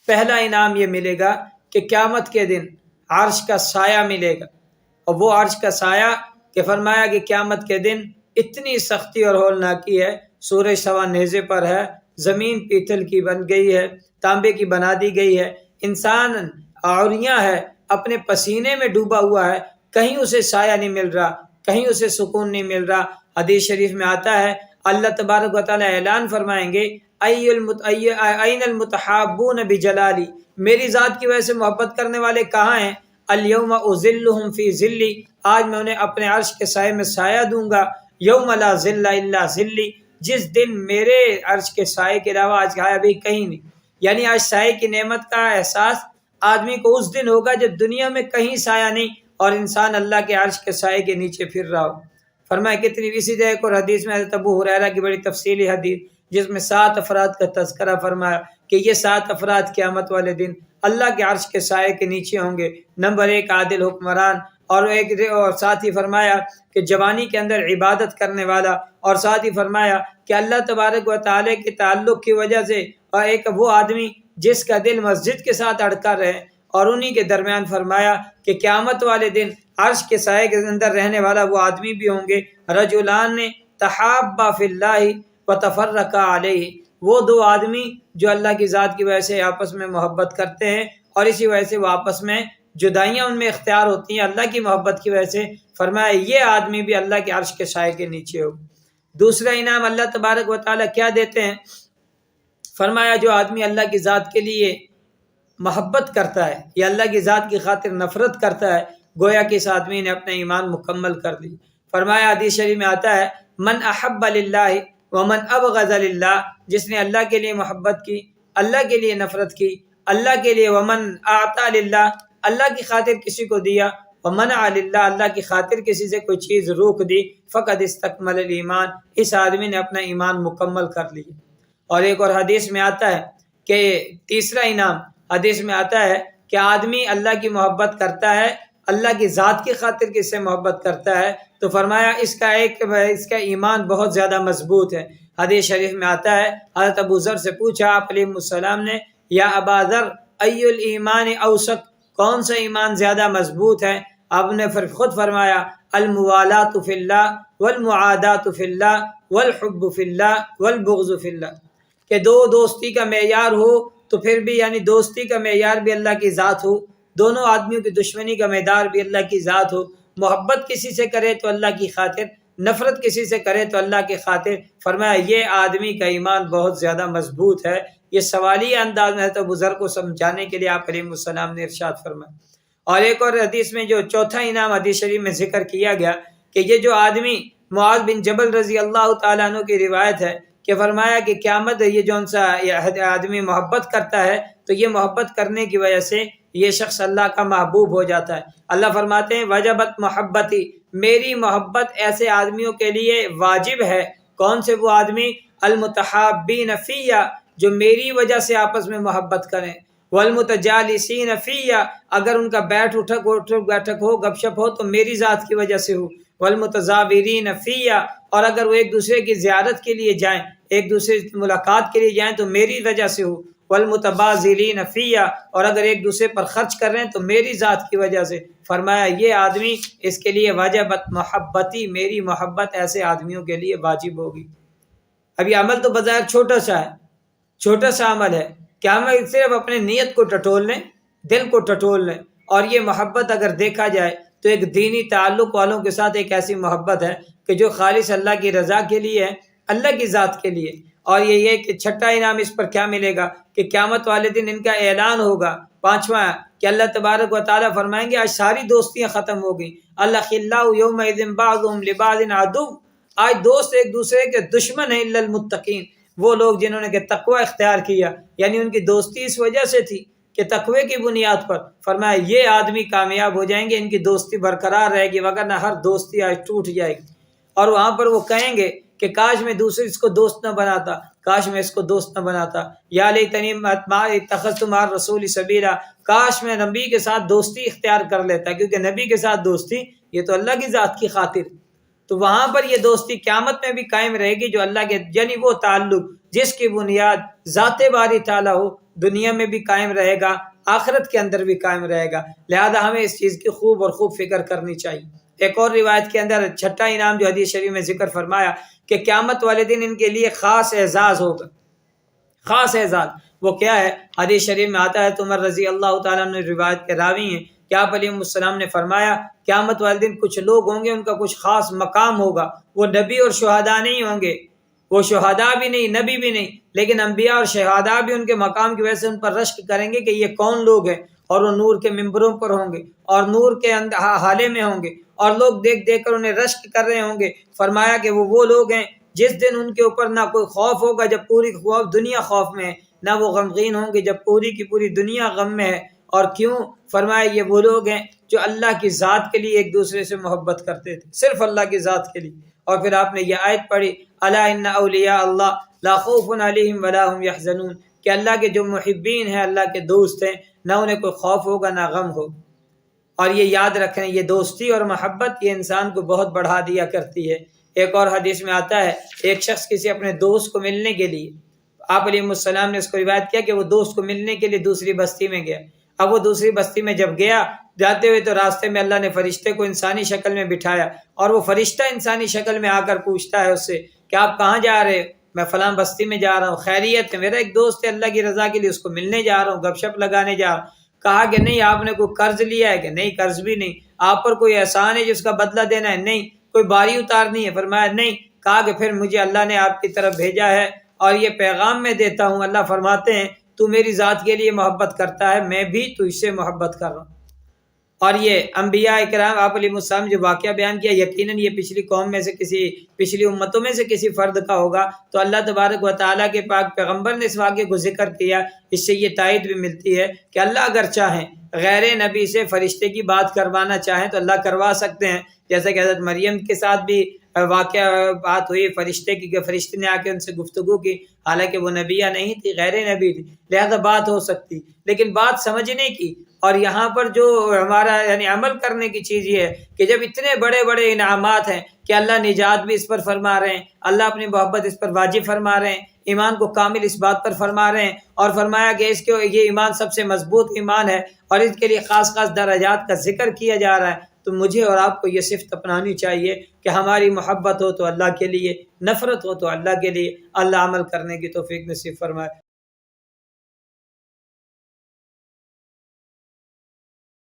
پہلا انعام یہ ملے گا کہ قیامت کے دن عرش کا سایہ ملے گا، اور وہ عرش کا سایہ کہ فرمایا کہ قیامت کے دن اتنی سختی اور ہولناکی ہے، سورج سوا نیزے پر ہے، زمین پیتل کی بن گئی ہے، تانبے کی بنا دی گئی ہے، انسان عوریاں ہے، اپنے پسینے میں ڈوبا ہوا ہے، کہیں اسے سایہ نہیں مل رہا، کہیں اسے سکون نہیں مل رہا۔ حدیث شریف میں آتا ہے اللہ تبارک و تعالیٰ اعلان فرمائیں گے این المتحابون بجلالی، میری ذات کی وجہ سے محبت کرنے والے کہاں ہیں؟ الیوم اذلہم فی ذلی، آج میں انہیں اپنے عرش کے سائے میں سایہ دوں گا، یوم لا ذل الا ذلی، جس دن میرے عرش کے سائے کے علاوہ آج سایہ بھی کہیں نہیں۔ یعنی آج سائے کی نعمت کا احساس آدمی کو اس دن ہوگا جب دنیا میں کہیں سایہ نہیں اور انسان اللہ کے عرش کے سائے کے نیچے پھر رہا ہو۔ فرمایا کتنی اسی طرح ایک اور حدیث میں حضرت ابو ہریرہ کی بڑی تفصیلی حدیث جس میں 7 افراد کا تذکرہ فرمایا کہ یہ 7 افراد قیامت والے دن اللہ کے عرش کے سائے کے نیچے ہوں گے۔ نمبر 1 عادل حکمران، اور ساتھ ہی فرمایا کہ جوانی کے اندر عبادت کرنے والا، اور ساتھ ہی فرمایا کہ اللہ تبارک و تعالی کے تعلق کی وجہ سے اور ایک وہ آدمی جس کا دل مسجد کے ساتھ اڑکا رہے، اور انہی کے درمیان فرمایا کہ قیامت والے دن عرش کے سائے کے اندر رہنے والا وہ آدمی بھی ہوں گے، رجلان تحابا فی اللہ وتفرقا علیہ، وہ 2 آدمی جو اللہ کی ذات کی وجہ سے آپس میں محبت کرتے ہیں اور اسی وجہ سے وہ آپس میں جدائیاں ان میں اختیار ہوتی ہیں اللہ کی محبت کی وجہ سے۔ فرمایا یہ آدمی بھی اللہ کے عرش کے سائے کے نیچے ہو۔ دوسرا انعام اللہ تبارک و تعالیٰ کیا دیتے ہیں؟ فرمایا جو آدمی اللہ کی ذات کے لیے محبت کرتا ہے یا اللہ کی ذات کی خاطر نفرت کرتا ہے، گویا کہ اس آدمی نے اپنا ایمان مکمل کر لی۔ فرمایا حدیث شریف میں آتا ہے من احب للہ ومن ابغض للہ، جس نے اللہ کے لیے محبت کی، اللہ کے لیے نفرت کی، اللہ کے لیے، ومن اعطى للہ، اللہ کی خاطر کسی کو دیا، ومنع للہ، اللہ کی خاطر کسی سے کوئی چیز روک دی، فقد استکمل الایمان، اس آدمی نے اپنا ایمان مکمل کر لیا۔ اور ایک اور حدیث میں آتا ہے کہ تیسرا انعام حدیث میں آتا ہے کہ آدمی اللہ کی محبت کرتا ہے، اللہ کی ذات کی خاطر کس سے محبت کرتا ہے، تو فرمایا اس کا ایمان بہت زیادہ مضبوط ہے۔ حدیث شریف میں آتا ہے حضرت ابو ذر سے پوچھا آپ علیہ السلام نے، یا ابا ذر ای الایمان اوثق، کون سا ایمان زیادہ مضبوط ہے؟ آپ نے خود فرمایا الموالات فی اللہ والمعادات فی اللہ والحب فی اللہ والبغض فی اللہ، کہ دوستی کا معیار ہو تو پھر بھی یعنی دوستی کا معیار بھی اللہ کی ذات ہو، دونوں آدمیوں کی دشمنی کا معیار بھی اللہ کی ذات ہو، محبت کسی سے کرے تو اللہ کی خاطر، نفرت کسی سے کرے تو اللہ کی خاطر۔ فرمایا یہ آدمی کا ایمان بہت زیادہ مضبوط ہے۔ یہ سوالیہ انداز میں حضرت ابو ذر کو سمجھانے کے لیے آپ علیہ السلام نے ارشاد فرمایا۔ اور ایک اور حدیث میں جو چوتھا انعام حدیث شریف میں ذکر کیا گیا کہ یہ جو آدمی معاذ بن جبل رضی اللہ تعالیٰ عنہ کی روایت ہے کہ فرمایا کہ قیامت یہ جون سا آدمی محبت کرتا ہے تو یہ محبت کرنے کی وجہ سے یہ شخص اللہ کا محبوب ہو جاتا ہے۔ اللہ فرماتے ہیں وجبت محبتی، میری محبت ایسے آدمیوں کے لیے واجب ہے۔ کون سے وہ آدمی؟ المتحابین فیہ، جو میری وجہ سے آپس میں محبت کریں، والمتجالسین فیہ، اگر ان کا بیٹھک ہو گپ شپ ہو تو میری ذات کی وجہ سے ہو، والمتزاورین فیہ، اور اگر وہ ایک دوسرے کی زیارت کے لیے جائیں، ایک دوسرے کی ملاقات کے لیے جائیں تو میری وجہ سے ہو، والمتبازلین فیہ، اور اگر ایک دوسرے پر خرچ کر رہے ہیں تو میری ذات کی وجہ سے۔ فرمایا یہ آدمی، اس کے لیے واجبت محبتی، میری محبت ایسے آدمیوں کے لیے واجب ہوگی۔ اب یہ عمل تو بظاہر چھوٹا سا ہے، چھوٹا سا عمل ہے کہ ہم صرف اپنے نیت کو ٹٹول لیں، دل کو ٹٹول لیں، اور یہ محبت اگر دیکھا جائے تو ایک دینی تعلق والوں کے ساتھ ایک ایسی محبت ہے کہ جو خالص اللہ کی رضا کے لیے ہے، اللہ کی ذات کے لیے۔ اور یہ کہ چھٹا انعام اس پر کیا ملے گا کہ قیامت والے دن ان کا اعلان ہوگا۔ پانچواں کہ اللہ تبارک و تعالیٰ فرمائیں گے آج ساری دوستیاں ختم ہو گئیں، الاخلاء یومئذ بعضهم لبعض عدو، آج دوست ایک دوسرے کے دشمن ہیں، الا المتقین، وہ لوگ جنہوں نے کہ تقوی اختیار کیا، یعنی ان کی دوستی اس وجہ سے تھی کہ تقوی کی بنیاد پر۔ فرمایا یہ آدمی کامیاب ہو جائیں گے، ان کی دوستی برقرار رہے گی، وگرنہ ہر دوستی آج ٹوٹ جائے گی۔ اور وہاں پر وہ کہیں گے کہ کاش میں دوسرے اس کو دوست نہ بناتا، کاش میں اس کو دوست نہ بناتا، یا لیتنی اتخذت مع الرسول سبیلا، کاش میں نبی کے ساتھ دوستی اختیار کر لیتا، کیونکہ نبی کے ساتھ دوستی یہ تو اللہ کی ذات کی خاطر۔ تو وہاں پر یہ دوستی قیامت میں بھی قائم رہے گی جو اللہ کے، یعنی وہ تعلق جس کی بنیاد ذات باری تعالیٰ ہو، دنیا میں بھی قائم رہے گا، آخرت کے اندر بھی قائم رہے گا۔ لہذا ہمیں اس چیز کی خوب اور خوب فکر کرنی چاہیے۔ ایک اور روایت کے اندر چھٹا انعام جو حدیث شریف میں ذکر فرمایا کہ قیامت والے دن ان کے لیے خاص اعزاز ہوگا، خاص اعزاز۔ وہ کیا ہے؟ حدیث شریف میں آتا ہے، عمر رضی اللہ تعالیٰ عنہ روایت کے راوی ہیں کہ آپ علیہ السلام نے فرمایا قیامت والے دن کچھ لوگ ہوں گے ان کا کچھ خاص مقام ہوگا، وہ نبی اور شہداء نہیں ہوں گے، وہ شہداء بھی نہیں، نبی بھی نہیں، لیکن انبیاء اور شہداء بھی ان کے مقام کی وجہ سے ان پر رشک کریں گے کہ یہ کون لوگ ہیں، اور وہ نور کے ممبروں پر ہوں گے اور نور کے حالے میں ہوں گے، اور لوگ دیکھ دیکھ کر انہیں رشک کر رہے ہوں گے۔ فرمایا کہ وہ لوگ ہیں جس دن ان کے اوپر نہ کوئی خوف ہوگا جب پوری دنیا خوف میں ہے، نہ وہ غمگین ہوں گے جب پوری کی پوری دنیا غم میں ہے۔ اور کیوں؟ فرمایا یہ وہ لوگ ہیں جو اللہ کی ذات کے لیے ایک دوسرے سے محبت کرتے تھے، صرف اللہ کی ذات کے لیے۔ اور پھر آپ نے یہ آیت پڑھی، الا ان اولیاء اللہ لا خوف علیہم ولا هم يحزنون، کہ اللہ کے جو محبین ہیں، اللہ کے دوست ہیں، نہ انہیں کوئی خوف ہوگا نہ غم ہوگا۔ اور یہ یاد رکھیں، یہ دوستی اور محبت یہ انسان کو بہت بڑھا دیا کرتی ہے۔ ایک اور حدیث میں آتا ہے، ایک شخص کسی اپنے دوست کو ملنے کے لیے، آپ علیہ السلام نے اس کو روایت کیا کہ وہ دوست کو ملنے کے لیے دوسری بستی میں گیا۔ اب وہ دوسری بستی میں جب گیا، جاتے ہوئے تو راستے میں اللہ نے فرشتے کو انسانی شکل میں بٹھایا، اور وہ فرشتہ انسانی شکل میں آ کر پوچھتا ہے اس سے کہ آپ کہاں جا رہے؟ میں فلاں بستی میں جا رہا ہوں، خیریت ہے؟ میرا ایک دوست ہے اللہ کی رضا کے لیے، اس کو ملنے جا رہا ہوں، گپ شپ لگانے جا رہا ہوں۔ کہا کہ نہیں، آپ نے کوئی قرض لیا ہے؟ کہ نہیں، قرض بھی نہیں۔ آپ پر کوئی احسان ہے جس کا بدلہ دینا ہے؟ نہیں۔ کوئی باری اتارنی ہے؟ فرمایا نہیں۔ کہا کہ پھر مجھے اللہ نے آپ کی طرف بھیجا ہے اور یہ پیغام میں دیتا ہوں۔ اللہ فرماتے ہیں تو میری ذات کے لیے محبت کرتا ہے، میں بھی تو اس سے محبت کر رہا ہوں۔ اور یہ انبیاء کرام آپ علیہ السلام جو واقعہ بیان کیا، یقیناً یہ پچھلی قوم میں سے پچھلی امتوں میں سے کسی فرد کا ہوگا، تو اللہ تبارک و تعالیٰ کے پاک پیغمبر نے اس واقعے کو ذکر کیا۔ اس سے یہ تائید بھی ملتی ہے کہ اللہ اگر چاہیں غیر نبی سے فرشتے کی بات کروانا چاہیں تو اللہ کروا سکتے ہیں، جیسا کہ حضرت مریم کے ساتھ بھی واقعہ بات ہوئی فرشتے کی، کہ فرشتے نے آ کے ان سے گفتگو کی، حالانکہ وہ نبیہ نہیں تھی، غیر نبی تھی، لہذا بات ہو سکتی۔ لیکن بات سمجھنے کی اور یہاں پر جو ہمارا یعنی عمل کرنے کی چیز یہ ہے کہ جب اتنے بڑے بڑے انعامات ہیں کہ اللہ نجات بھی اس پر فرما رہے ہیں، اللہ اپنی محبت اس پر واجب فرما رہے ہیں، ایمان کو کامل اس بات پر فرما رہے ہیں، اور فرمایا کہ اس کے یہ ایمان سب سے مضبوط ایمان ہے اور اس کے لیے خاص خاص درجات کا ذکر کیا جا رہا ہے، تو مجھے اور آپ کو یہ صفت اپنانی چاہیے کہ ہماری محبت ہو تو اللہ کے لیے، نفرت ہو تو اللہ کے لیے۔ اللہ عمل کرنے کی توفیق نصیب فرمائے۔